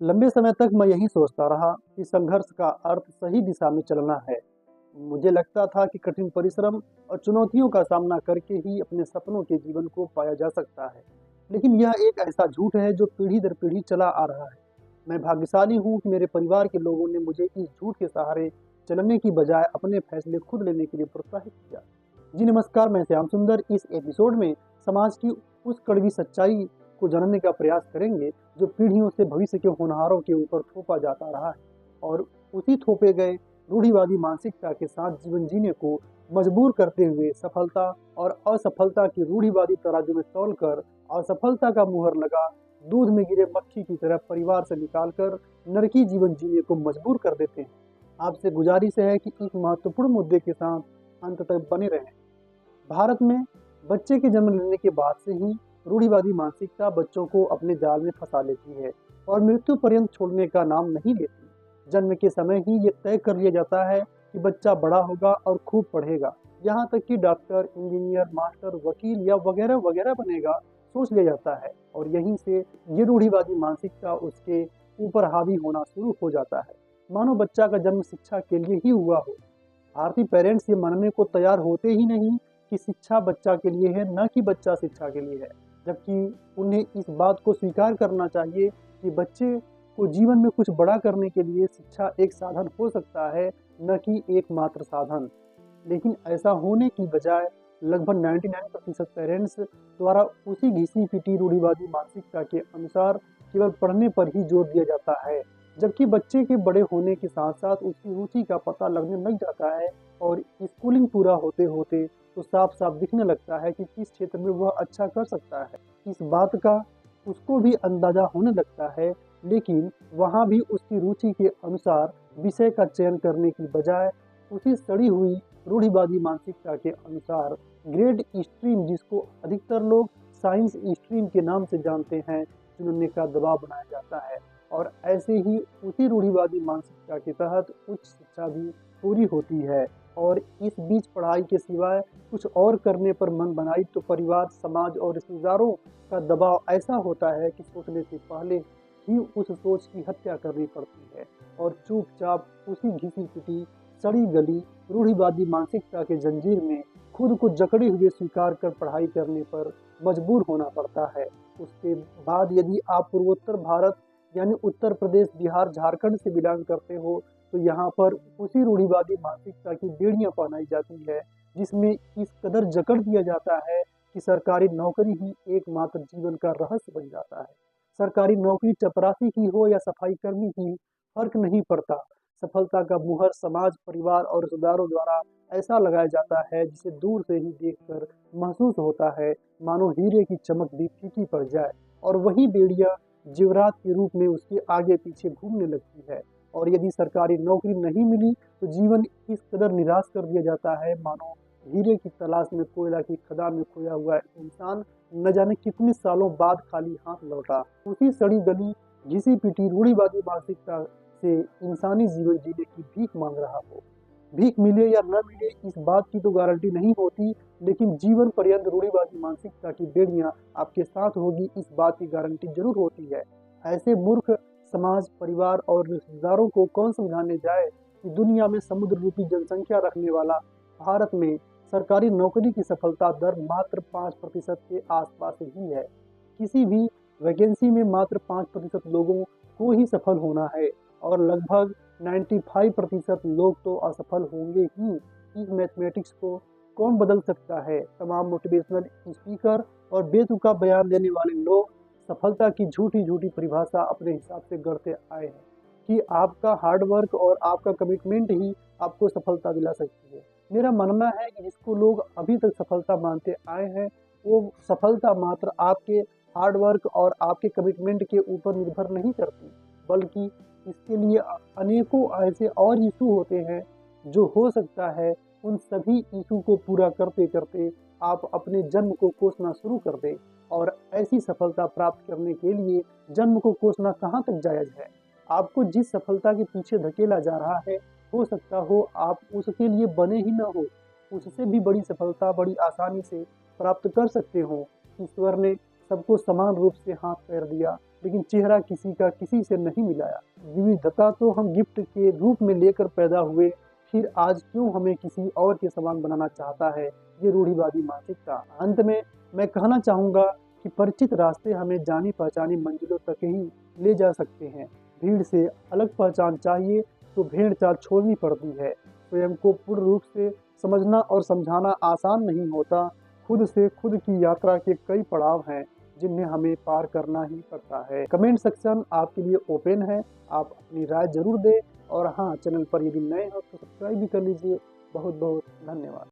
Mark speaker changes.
Speaker 1: लंबे समय तक मैं यही सोचता रहा कि संघर्ष का अर्थ सही दिशा में चलना है। मुझे लगता था कि कठिन परिश्रम और चुनौतियों का सामना करके ही अपने सपनों के जीवन को पाया जा सकता है। लेकिन यह एक ऐसा झूठ है जो पीढ़ी दर पीढ़ी चला आ रहा है। मैं भाग्यशाली हूँ कि मेरे परिवार के लोगों ने मुझे इस झूठ के सहारे चलने की बजाय अपने फैसले खुद लेने के लिए प्रोत्साहित किया। जी नमस्कार, मैं श्याम सुंदर। इस एपिसोड में समाज की उस कड़वी सच्चाई को जानने का प्रयास करेंगे जो पीढ़ियों से भविष्य के होनहारों के ऊपर थोपा जाता रहा है और उसी थोपे गए रूढ़िवादी मानसिकता के साथ जीवन जीने को मजबूर करते हुए सफलता और असफलता की रूढ़िवादी तराजू में तौलकर असफलता का मुहर लगा दूध में गिरे मक्खी की तरह परिवार से निकालकर नरकी जीवन जीने को मजबूर कर देते हैं। आपसे गुजारिश है कि इस महत्वपूर्ण मुद्दे के साथ अंत तक बने रहें। भारत में बच्चे के जन्म लेने के बाद से ही रूढ़िवादी मानसिकता बच्चों को अपने जाल में फंसा लेती है और मृत्यु पर्यंत छोड़ने का नाम नहीं लेती। जन्म के समय ही ये तय कर लिया जाता है कि बच्चा बड़ा होगा और खूब पढ़ेगा, यहाँ तक कि डॉक्टर, इंजीनियर, मास्टर, वकील या वगैरह वगैरह बनेगा सोच लिया जाता है और यहीं से ये रूढ़िवादी मानसिकता उसके ऊपर हावी होना शुरू हो जाता है, मानो बच्चा का जन्म शिक्षा के लिए ही हुआ हो। भारतीय पेरेंट्स ये मानने को तैयार होते ही नहीं कि शिक्षा बच्चा के लिए है, न कि बच्चा शिक्षा के लिए है, जबकि उन्हें इस बात को स्वीकार करना चाहिए कि बच्चे को जीवन में कुछ बड़ा करने के लिए शिक्षा एक साधन हो सकता है, न कि एकमात्र साधन। लेकिन ऐसा होने की बजाय लगभग 99% पेरेंट्स द्वारा उसी घिसी पिटी रूढ़िवादी मानसिकता के अनुसार केवल पढ़ने पर ही जोर दिया जाता है, जबकि बच्चे के बड़े होने के साथ साथ उसकी रुचि का पता लगने लग जाता है और स्कूलिंग पूरा होते होते तो साफ साफ दिखने लगता है कि किस क्षेत्र में वह अच्छा कर सकता है। इस बात का उसको भी अंदाजा होने लगता है, लेकिन वहाँ भी उसकी रुचि के अनुसार विषय का चयन करने की बजाय उसी सड़ी हुई रूढ़िवादी मानसिकता के अनुसार ग्रेड स्ट्रीम, जिसको अधिकतर लोग साइंस स्ट्रीम के नाम से जानते हैं, चुनने का दबाव बनाया जाता है। और ऐसे ही उसी रूढ़िवादी मानसिकता के तहत उच्च शिक्षा भी पूरी होती है और इस बीच पढ़ाई के सिवाय कुछ और करने पर मन बनाई तो परिवार, समाज और रिश्तेदारों का दबाव ऐसा होता है कि सोचने से पहले ही उस सोच की हत्या करनी पड़ती है और चुपचाप उसी घिसी पिटी सड़ी गली रूढ़िवादी मानसिकता के जंजीर में खुद को जकड़े हुए स्वीकार कर पढ़ाई करने पर मजबूर होना पड़ता है। उसके बाद यदि आप पूर्वोत्तर भारत यानी उत्तर प्रदेश, बिहार, झारखंड से बिलोंग करते हो तो यहाँ पर उसी रूढ़िवादी मानसिकता की बेड़ियां पहनाई जाती है, जिसमें इस कदर जकड़ दिया जाता है कि सरकारी नौकरी ही एकमात्र जीवन का रहस्य बन जाता है। सरकारी नौकरी चपरासी की हो या सफाई कर्मी की, फर्क नहीं पड़ता। सफलता का मुहर समाज, परिवार और रिश्तेदारों द्वारा ऐसा लगाया जाता है जिसे दूर से ही देखकर महसूस होता है मानो हीरे की चमक भी फीकी पड़ जाए और वही बेड़िया जेवरात के रूप में उसके आगे पीछे घूमने लगती है। और यदि सरकारी नौकरी नहीं मिली तो जीवन इस कदर निराश कर दिया जाता है मानो हीरे की तलाश में कोयला की खदान में खोया हुआ इंसान न जाने कितने सालों बाद खाली हाथ लौटा। उसी सड़ी गली घिसी पिटी रूढ़िवादी मानसिकता से इंसानी जीवन जीने की भीख मांग रहा हो। भीख मिले या न मिले इस बात की तो गारंटी नहीं होती, लेकिन जीवन पर्यंत रूढ़िवादी मानसिकता की बेड़ियां आपके साथ होगी इस बात की गारंटी जरूर होती है। ऐसे मूर्ख समाज, परिवार और रिश्तेदारों को कौन समझाने जाए कि दुनिया में समुद्र रूपी जनसंख्या रखने वाला भारत में सरकारी नौकरी की सफलता दर मात्र 5% के आसपास ही है। किसी भी वैकेंसी में मात्र 5% लोगों को ही सफल होना है और लगभग 95% लोग तो असफल होंगे ही। इस मैथमेटिक्स को कौन बदल सकता है? तमाम मोटिवेशनल स्पीकर और बेतुका बयान देने वाले लोग सफलता की झूठी झूठी परिभाषा अपने हिसाब से गढ़ते आए हैं कि आपका हार्ड वर्क और आपका कमिटमेंट ही आपको सफलता दिला सकती है। मेरा मानना है कि जिसको लोग अभी तक सफलता मानते आए हैं, वो सफलता मात्र आपके हार्ड वर्क और आपके कमिटमेंट के ऊपर निर्भर नहीं करती, बल्कि इसके लिए अनेकों ऐसे और इशू होते हैं जो हो सकता है उन सभी इशू को पूरा करते करते आप अपने जन्म को कोसना शुरू कर दें। और ऐसी सफलता प्राप्त करने के लिए जन्म को कोसना कहाँ तक जायज है? आपको जिस सफलता के पीछे धकेला जा रहा है, हो सकता हो आप उसके लिए बने ही ना हो, उससे भी बड़ी सफलता बड़ी आसानी से प्राप्त कर सकते हो। ईश्वर ने सबको समान रूप से हाथ पैर दिया, लेकिन चेहरा किसी का किसी से नहीं मिलाया। विविधता तो हम गिफ्ट के रूप में लेकर पैदा हुए, फिर आज क्यों हमें किसी और के समान बनाना चाहता है ये रूढ़िवादी मानसिकता। अंत में मैं कहना चाहूँगा कि परिचित रास्ते हमें जानी पहचानी मंजिलों तक ही ले जा सकते हैं। भीड़ से अलग पहचान चाहिए तो भेड़ चाल छोड़नी पड़ती है। स्वयं को पूर्ण रूप से समझना और समझाना आसान नहीं होता। खुद से खुद की यात्रा के कई पड़ाव हैं जिन्हें हमें पार करना ही पड़ता है। कमेंट सेक्शन आपके लिए ओपन है, आप अपनी राय जरूर दें। और हाँ, चैनल पर यदि नए हो तो सब्सक्राइब भी कर लीजिए। बहुत बहुत धन्यवाद।